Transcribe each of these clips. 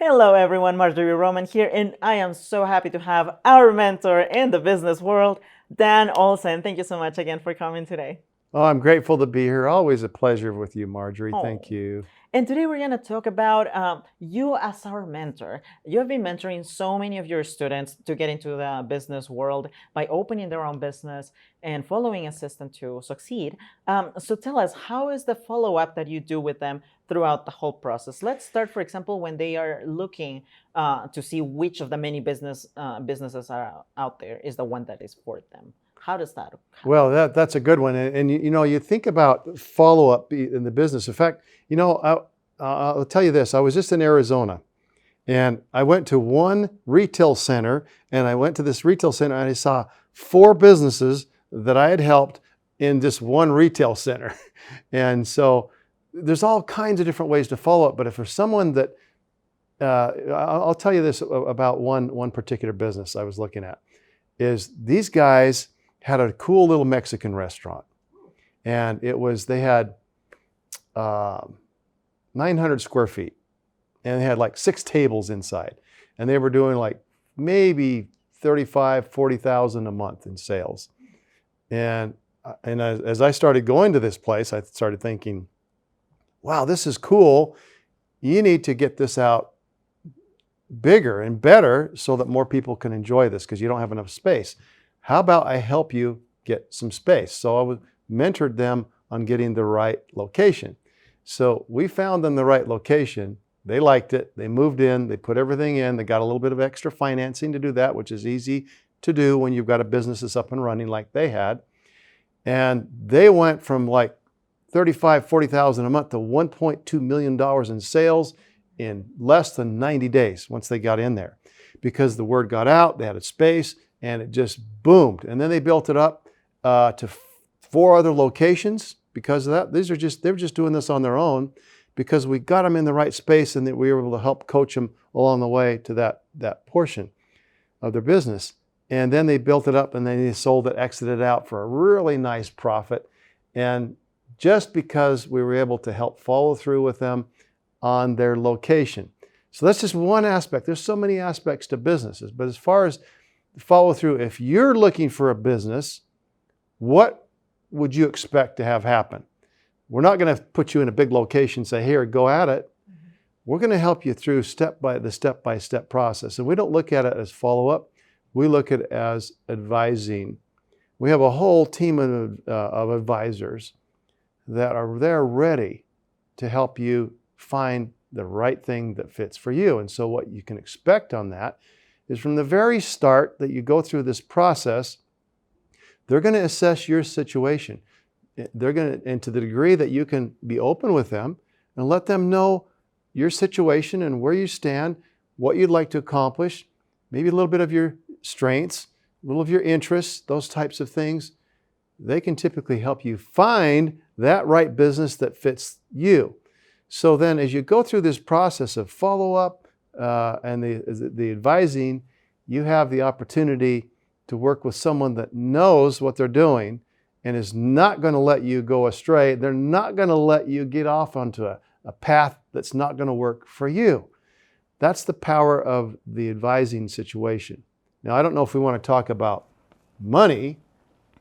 Hello everyone, Marjorie Roman here, and I am so happy to have our mentor in the business world, Dan Olsen. Thank you so much again for coming today. Oh, I'm grateful to be here. Always a pleasure with you, Marjorie. Thank Oh. you. And today we're going to talk about you as our mentor. You have been mentoring so many of your students to get into the business world by opening their own business and following a system to succeed. So tell us, how is the follow-up that you do with them throughout the whole process? Let's start, for example, when they are looking to see which of the many businesses are out there is the one that is for them. How does that happen? Well, that's a good one. And you think about follow-up in the business. In fact, I'll tell you this. I was just in Arizona, and I went to one retail center, and I went to this retail center, and I saw 4 businesses that I had helped in this one retail center. And so there's all kinds of different ways to follow up. But if there's someone that, I'll tell you this about one particular business I was looking at, is these guys had a cool little Mexican restaurant. And they had 900 square feet. And they had like 6 tables inside. And they were doing like maybe 35, 40,000 a month in sales. And as I started going to this place, I started thinking, wow, this is cool. You need to get this out bigger and better so that more people can enjoy this because you don't have enough space. How about I help you get some space? So I mentored them on getting the right location. So we found them the right location. They liked it. They moved in. They put everything in. They got a little bit of extra financing to do that, which is easy to do when you've got a business that's up and running like they had. And they went from like 35, 40,000 a month to $1.2 million in sales in less than 90 days once they got in there. Because the word got out, they had a space, and it just boomed. And then they built it up to 4 other locations because of that. They were just doing this on their own because we got them in the right space and that we were able to help coach them along the way to that portion of their business. And then they built it up and then they sold it, exited out for a really nice profit. And just because we were able to help follow through with them on their location. So that's just one aspect. There's so many aspects to businesses. But as far as follow through, if you're looking for a business, what would you expect to have happen? We're not going to put you in a big location and say, here, go at it. Mm-hmm. We're going to help you through the step-by-step process. And we don't look at it as follow-up. We look at it as advising. We have a whole team of advisors that are there ready to help you find the right thing that fits for you. And so what you can expect on that is from the very start that you go through this process, they're going to assess your situation. And to the degree that you can be open with them and let them know your situation and where you stand, what you'd like to accomplish, maybe a little bit of your strengths, a little of your interests, those types of things, they can typically help you find that right business that fits you. So then as you go through this process of follow-up, and the advising, you have the opportunity to work with someone that knows what they're doing and is not going to let you go astray. They're not going to let you get off onto a path that's not going to work for you. That's the power of the advising situation. Now, I don't know if we want to talk about money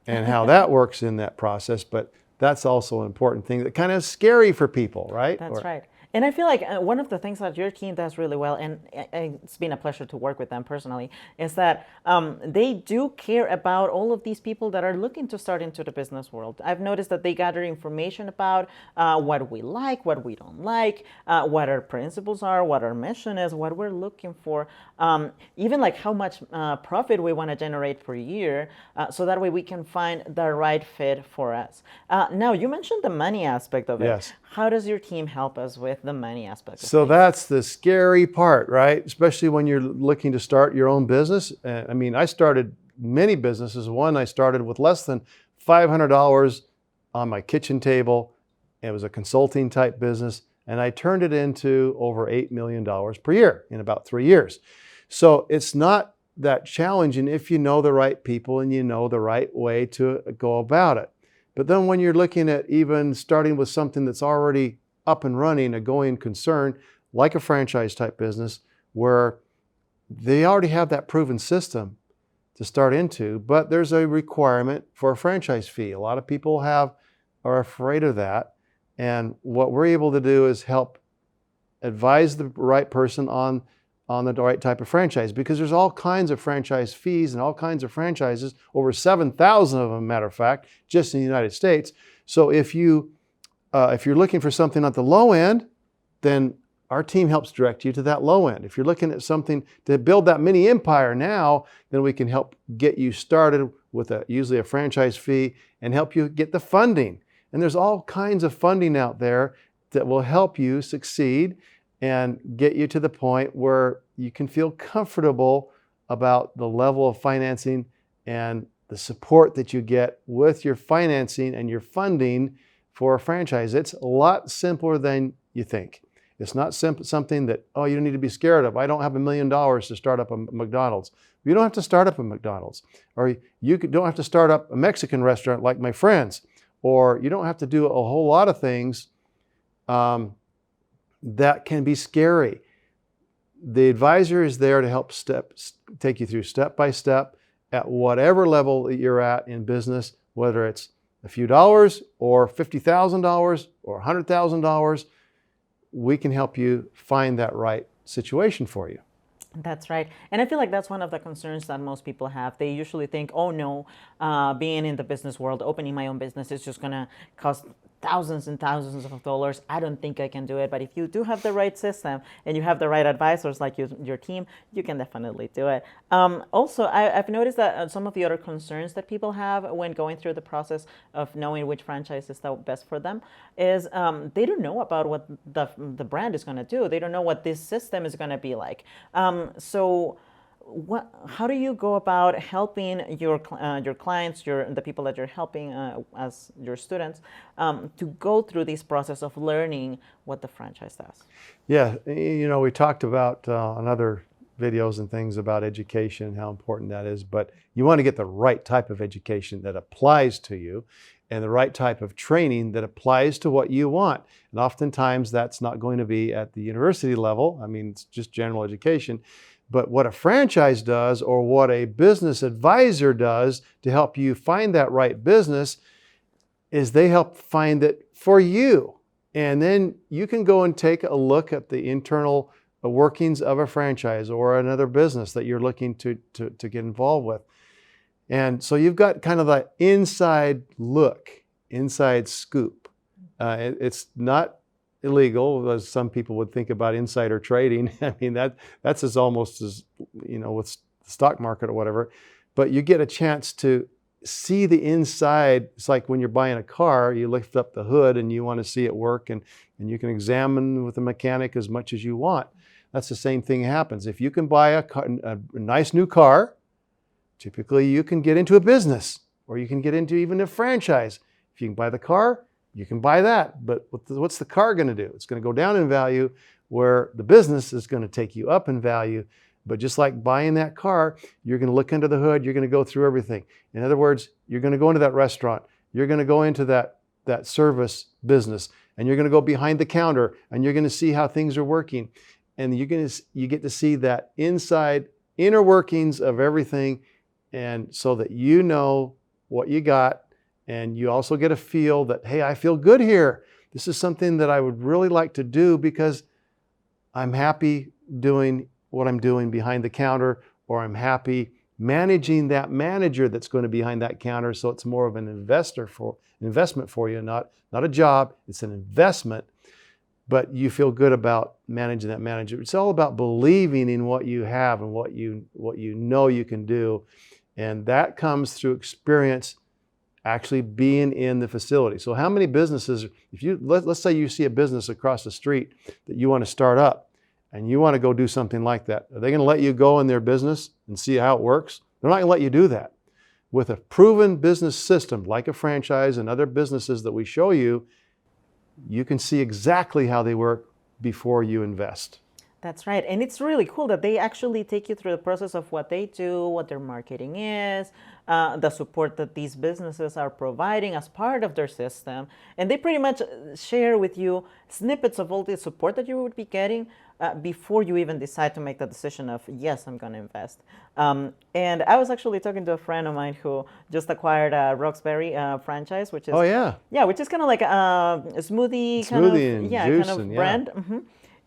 and how that works in that process, but that's also an important thing that kind of is scary for people, right? That's right. And I feel like one of the things that your team does really well, and it's been a pleasure to work with them personally, is that they do care about all of these people that are looking to start into the business world. I've noticed that they gather information about what we like, what we don't like, what our principles are, what our mission is, what we're looking for, even like how much profit we want to generate per year, so that way we can find the right fit for us. Now, you mentioned the money aspect of it. Yes. How does your team help us with the money aspect? So that's the scary part, right? Especially when you're looking to start your own business. I mean, I started many businesses. One, I started with less than $500 on my kitchen table. It was a consulting type business, and I turned it into over $8 million per year in about 3 years. So it's not that challenging if you know the right people and you know the right way to go about it. But then when you're looking at even starting with something that's already up and running, a going concern, like a franchise type business, where they already have that proven system to start into, but there's a requirement for a franchise fee. A lot of people are afraid of that. And what we're able to do is help advise the right person on the right type of franchise, because there's all kinds of franchise fees and all kinds of franchises, over 7,000 of them, matter of fact, just in the United States. So if you're looking for something at the low end, then our team helps direct you to that low end. If you're looking at something to build that mini empire now, then we can help get you started with usually a franchise fee and help you get the funding. And there's all kinds of funding out there that will help you succeed and get you to the point where you can feel comfortable about the level of financing and the support that you get with your financing and your funding for a franchise. It's a lot simpler than you think. It's not something that, oh, you don't need to be scared of. I don't have $1 million to start up a McDonald's. You don't have to start up a McDonald's. Or you don't have to start up a Mexican restaurant like my friends. Or you don't have to do a whole lot of things that can be scary. The advisor is there to help take you through step by step at whatever level that you're at in business, whether it's a few dollars or $50,000 or $100,000. We can help you find that right situation for you. That's right. And I feel like that's one of the concerns that most people have. They usually think, oh no, being in the business world, opening my own business is just going to cost thousands and thousands of dollars. I don't think I can do it. But if you do have the right system and you have the right advisors like your team, you can definitely do it. Also, I've noticed that some of the other concerns that people have when going through the process of knowing which franchise is the best for them is they don't know about what the brand is going to do. They don't know what this system is going to be like. How do you go about helping your clients, the people that you're helping as your students, to go through this process of learning what the franchise does? Yeah, we talked about on other videos and things about education and how important that is, but you want to get the right type of education that applies to you and the right type of training that applies to what you want. And oftentimes that's not going to be at the university level. I mean, it's just general education. But what a franchise does, or what a business advisor does to help you find that right business, is they help find it for you. And then you can go and take a look at the internal workings of a franchise or another business that you're looking to get involved with. And so you've got kind of the inside look, inside scoop. It's not illegal, as some people would think about insider trading. I mean, that's almost as, with the stock market or whatever. But you get a chance to see the inside. It's like when you're buying a car, you lift up the hood and you want to see it work, and you can examine with the mechanic as much as you want. That's the same thing happens. If you can buy a nice new car, typically you can get into a business, or you can get into even a franchise. If you can buy the car, you can buy that, but what's the car going to do? It's going to go down in value, where the business is going to take you up in value. But just like buying that car, you're going to look under the hood, you're going to go through everything. In other words, you're going to go into that restaurant, you're going to go into that service business, and you're going to go behind the counter, and you're going to see how things are working. And you get to see that inner workings of everything, and so that you know what you got. And you also get a feel that, hey, I feel good here. This is something that I would really like to do because I'm happy doing what I'm doing behind the counter, or I'm happy managing that manager that's going to be behind that counter. So it's more of an investment for you, not a job. It's an investment, but you feel good about managing that manager. It's all about believing in what you have and what you know you can do. And that comes through experience actually being in the facility. So how many businesses, let's say you see a business across the street that you want to start up and you want to go do something like that. Are they going to let you go in their business and see how it works? They're not going to let you do that. With a proven business system like a franchise and other businesses that we show you, you can see exactly how they work before you invest. That's right. And it's really cool that they actually take you through the process of what they do, what their marketing is, the support that these businesses are providing as part of their system. And they pretty much share with you snippets of all the support that you would be getting before you even decide to make the decision of, yes, I'm going to invest. And I was actually talking to a friend of mine who just acquired a Roxbury franchise, which is, Oh yeah, yeah, which is kind of like a smoothie kind of, smoothie and yeah, kind juice of and yeah. brand.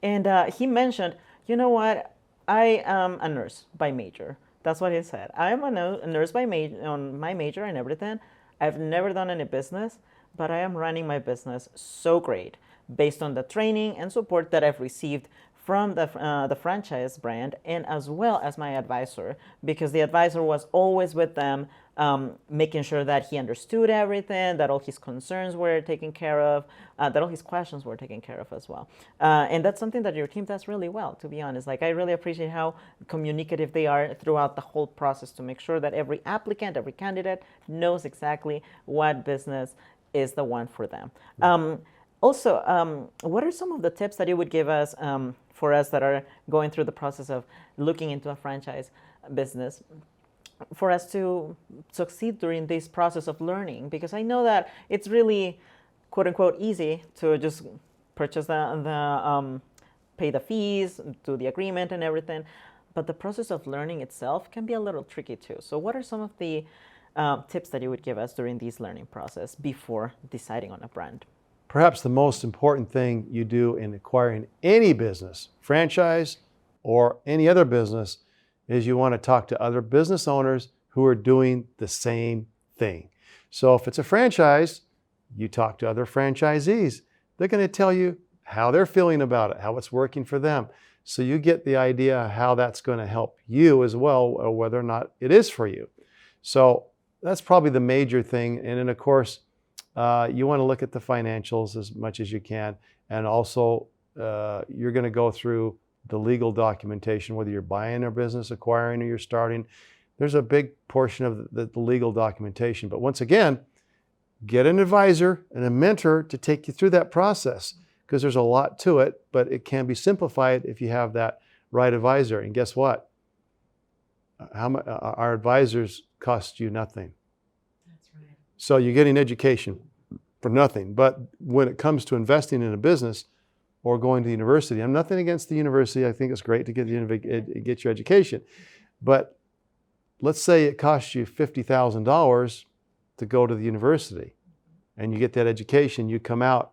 And he mentioned, you know what? I am a nurse by major. That's what he said. I am a nurse by major on my major and everything. I've never done any business, but I am running my business so great based on the training and support that I've received from the franchise brand and as well as my advisor, because the advisor was always with them, making sure that he understood everything, that all his concerns were taken care of, that all his questions were taken care of as well. And that's something that your team does really well, to be honest. Like, I really appreciate how communicative they are throughout the whole process to make sure that every applicant, every candidate knows exactly what business is the one for them. Also, what are some of the tips that you would give us for us that are going through the process of looking into a franchise business for us to succeed during this process of learning? Because I know that it's really, quote unquote, easy to just purchase pay the fees, do the agreement and everything. But the process of learning itself can be a little tricky too. So what are some of the tips that you would give us during this learning process before deciding on a brand? Perhaps the most important thing you do in acquiring any business, franchise or any other business, is you want to talk to other business owners who are doing the same thing. So if it's a franchise, you talk to other franchisees. They're going to tell you how they're feeling about it, how it's working for them. So you get the idea how that's going to help you as well, or whether or not it is for you. So that's probably the major thing. And then of course, you want to look at the financials as much as you can. And also, you're going to go through the legal documentation, whether you're buying a business, acquiring, or you're starting. There's a big portion of the legal documentation. But once again, get an advisor and a mentor to take you through that process, because there's a lot to it, but it can be simplified if you have that right advisor. And guess what? Our advisors cost you nothing. So you're getting education for nothing. But when it comes to investing in a business or going to university, I'm nothing against the university. I think it's great to get your education. But let's say it costs you $50,000 to go to the university and you get that education, you come out,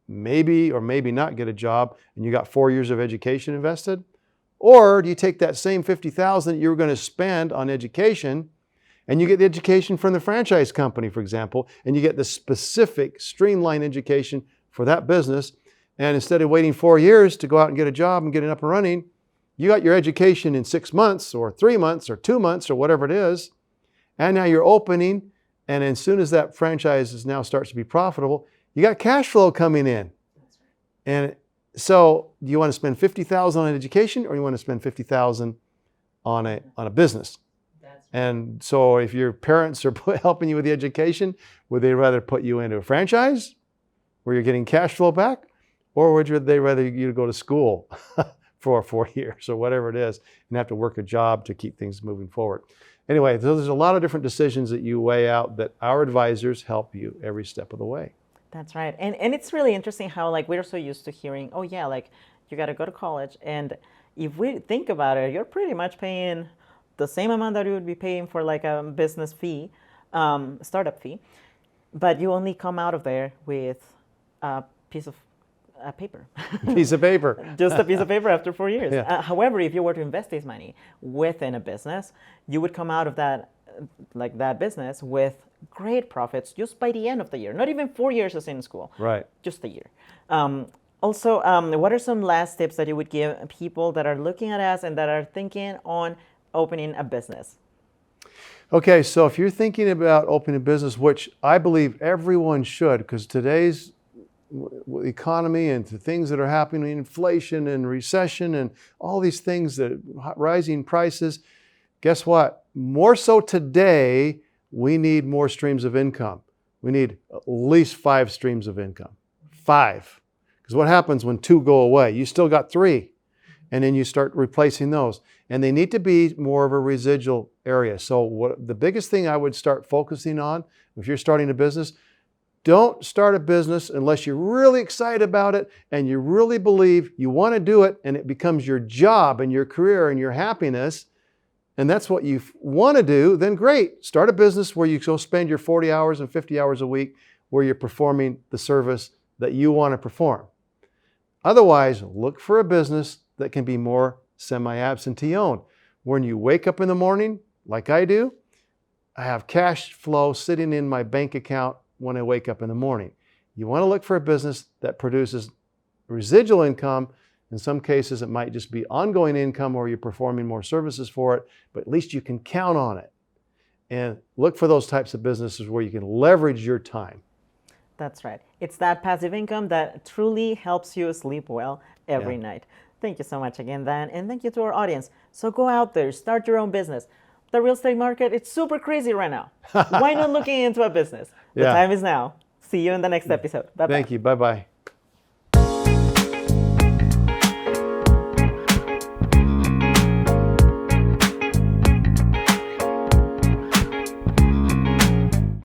maybe or maybe not get a job, and you got 4 years of education invested? Or do you take that same $50,000 that you were going to spend on education and you get the education from the franchise company, for example, and you get the specific streamlined education for that business. And instead of waiting 4 years to go out and get a job and get it up and running, you got your education in 6 months or 3 months or 2 months or whatever it is. And now you're opening. And as soon as that franchise now starts to be profitable, you got cash flow coming in. And so do you want to spend $50,000 on education, or you want to spend $50,000 on a business? And so if your parents are helping you with the education, would they rather put you into a franchise where you're getting cash flow back? Or would they rather you go to school for 4 years or whatever it is and have to work a job to keep things moving forward? Anyway, so there's a lot of different decisions that you weigh out that our advisors help you every step of the way. That's right. And it's really interesting how, like, we're so used to hearing, oh yeah, like, you got to go to college. And if we think about it, you're pretty much paying the same amount that you would be paying for like a business fee, startup fee, but you only come out of there with a piece of paper. Piece of paper. Just a piece of paper after 4 years. Yeah. However, if you were to invest this money within a business, you would come out of that, like that business, with great profits just by the end of the year. Not even 4 years as in school. Right. Just a year. Also, what are some last tips that you would give people that are looking at us and that are thinking on opening a business? Okay, so if you're thinking about opening a business, which I believe everyone should, because today's economy and the things that are happening, inflation and recession and all these things, that rising prices, guess what? More so today, we need more streams of income. We need at least 5 streams of income. 5. Because what happens when 2 go away? You still got 3. and then you start replacing those. And they need to be more of a residual area. So the biggest thing I would start focusing on if you're starting a business, don't start a business unless you're really excited about it and you really believe you want to do it and it becomes your job and your career and your happiness, and that's what you want to do, then great. Start a business where you go spend your 40 hours and 50 hours a week where you're performing the service that you want to perform. Otherwise, look for a business that can be more semi-absentee owned. When you wake up in the morning, like I do, I have cash flow sitting in my bank account when I wake up in the morning. You want to look for a business that produces residual income. In some cases, it might just be ongoing income or you're performing more services for it, but at least you can count on it. And look for those types of businesses where you can leverage your time. That's right. It's that passive income that truly helps you sleep well every night. Thank you so much again, Dan, and thank you to our audience. So go out there, start your own business. The real estate market, it's super crazy right now. Why not looking into a business? The time is now. See you in the next episode. Bye-bye. Thank you. Bye-bye.